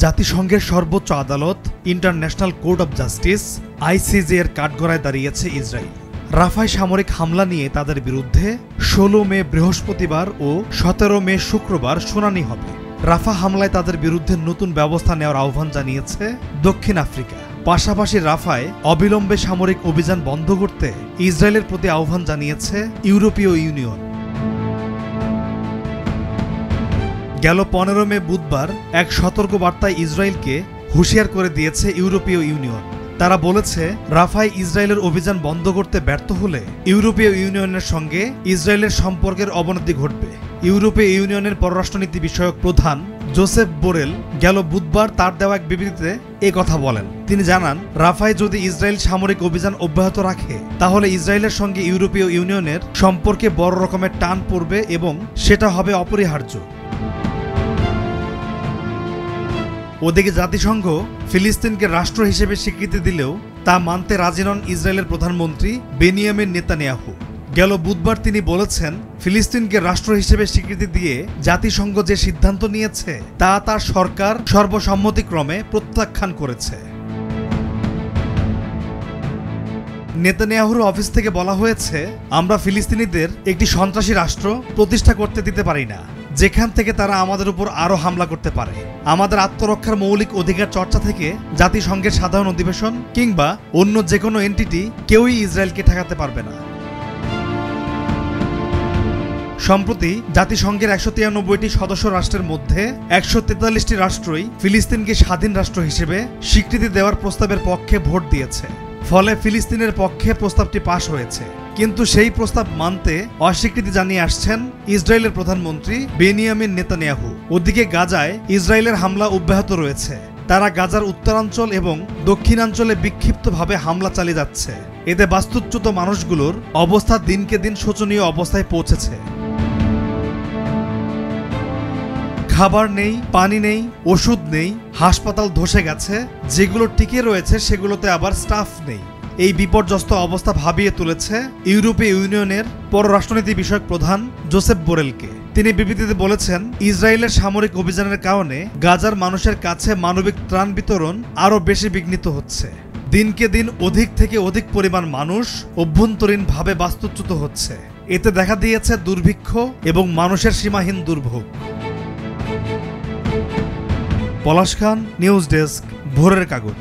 জাতিসংঘের সর্বোচ্চ আদালত international court of justice ICJ এর কাঠগড়ায় দাঁড়িয়েছে ইসরায়েল। রাফায় সামরিক হামলা নিয়ে তাদের বিরুদ্ধে ১৬ মে বৃহস্পতিবার ও ১৭ মে শুক্রবার শুনানি হবে। রাফা হামলায় তাদের বিরুদ্ধে নতুন ব্যবস্থা নেওয়ার আহ্বান জানিয়েছে দক্ষিণ আফ্রিকা। পাশাপাশি রাফায় অবিলম্বে সামরিক অভিযান বন্ধ করতে ইসরায়েলের প্রতি আহ্বান জানিয়েছে ইউরোপীয় ইউনিয়ন। গেল ১৫ মে বুধবার এক সতর্ক বার্তায় ইসরায়েলকে হুঁশিয়ার করে দিয়েছে ইউরোপীয় ইউনিয়ন। তারা বলেছে, রাফায় ইসরায়েলের অভিযান বন্ধ করতে ব্যর্থ হলে ইউরোপীয় ইউনিয়নের সঙ্গে ইসরায়েলের সম্পর্কের অবনতি ঘটবে। ইউরোপীয় ইউনিয়নের পররাষ্ট্রনীতি বিষয়ক প্রধান জোসেফ বোরেল গেল বুধবার তার দেওয়া এক বিবৃতিতে এ কথা বলেন। তিনি জানান, রাফায় যদি ইসরায়েল সামরিক অভিযান অব্যাহত রাখে তাহলে ইসরায়েলের সঙ্গে ইউরোপীয় ইউনিয়নের সম্পর্কে বড় রকমের টান পড়বে এবং সেটা হবে অপরিহার্য। ওদিকে জাতিসংঘ ফিলিস্তিনকে রাষ্ট্র হিসেবে স্বীকৃতি দিলেও তা মানতে রাজি নন ইসরায়েলের প্রধানমন্ত্রী বেনিয়ামিন নেতানিয়াহু। গেল বুধবার তিনি বলেছেন, ফিলিস্তিনকে রাষ্ট্র হিসেবে স্বীকৃতি দিয়ে জাতিসংঘ যে সিদ্ধান্ত নিয়েছে তা তার সরকার সর্বসম্মতিক্রমে প্রত্যাখ্যান করেছে। নেতানিয়াহুর অফিস থেকে বলা হয়েছে, আমরা ফিলিস্তিনিদের একটি সন্ত্রাসী রাষ্ট্র প্রতিষ্ঠা করতে দিতে পারি না, যেখান থেকে তারা আমাদের উপর আরও হামলা করতে পারে। আমাদের আত্মরক্ষার মৌলিক অধিকার চর্চা থেকে জাতিসংঘের সাধারণ অধিবেশন কিংবা অন্য যে কোনো এন্টিটি কেউই ইসরায়েলকে ঠেকাতে পারবে না। সম্প্রতি জাতিসংঘের ১৯৩টি সদস্য রাষ্ট্রের মধ্যে ১৪৩টি রাষ্ট্রই ফিলিস্তিনকে স্বাধীন রাষ্ট্র হিসেবে স্বীকৃতি দেওয়ার প্রস্তাবের পক্ষে ভোট দিয়েছে। ফলে ফিলিস্তিনের পক্ষে প্রস্তাবটি পাশ হয়েছে, কিন্তু সেই প্রস্তাব মানতে অস্বীকৃতি জানিয়ে আসছেন ইসরায়েলের প্রধানমন্ত্রী বেনিয়ামিন নেতানিয়াহু। ওদিকে গাজায় ইসরায়েলের হামলা অব্যাহত রয়েছে। তারা গাজার উত্তরাঞ্চল এবং দক্ষিণাঞ্চলে বিক্ষিপ্তভাবে হামলা চালিয়ে যাচ্ছে। এতে বাস্তুচ্যুত মানুষগুলোর অবস্থা দিনকে দিন শোচনীয় অবস্থায় পৌঁছেছে। খাবার নেই, পানি নেই, ওষুধ নেই, হাসপাতাল ধসে গেছে, যেগুলো টিকে রয়েছে সেগুলোতে আবার স্টাফ নেই। এই বিপর্যস্ত অবস্থা ভাবিয়ে তুলেছে ইউরোপীয় ইউনিয়নের পররাষ্ট্রনীতি বিষয়ক প্রধান জোসেফ বোরেলকে। তিনি বিবৃতিতে বলেছেন, ইসরায়েলের সামরিক অভিযানের কারণে গাজার মানুষের কাছে মানবিক ত্রাণ বিতরণ আরও বেশি বিঘ্নিত হচ্ছে। দিনকে দিন অধিক থেকে অধিক পরিমাণ মানুষ অভ্যন্তরীণভাবে বাস্তুচ্যুত হচ্ছে। এতে দেখা দিয়েছে দুর্ভিক্ষ এবং মানুষের সীমাহীন দুর্ভোগ। পলাশ খান, নিউজ ডেস্ক, ভোরের কাগজ।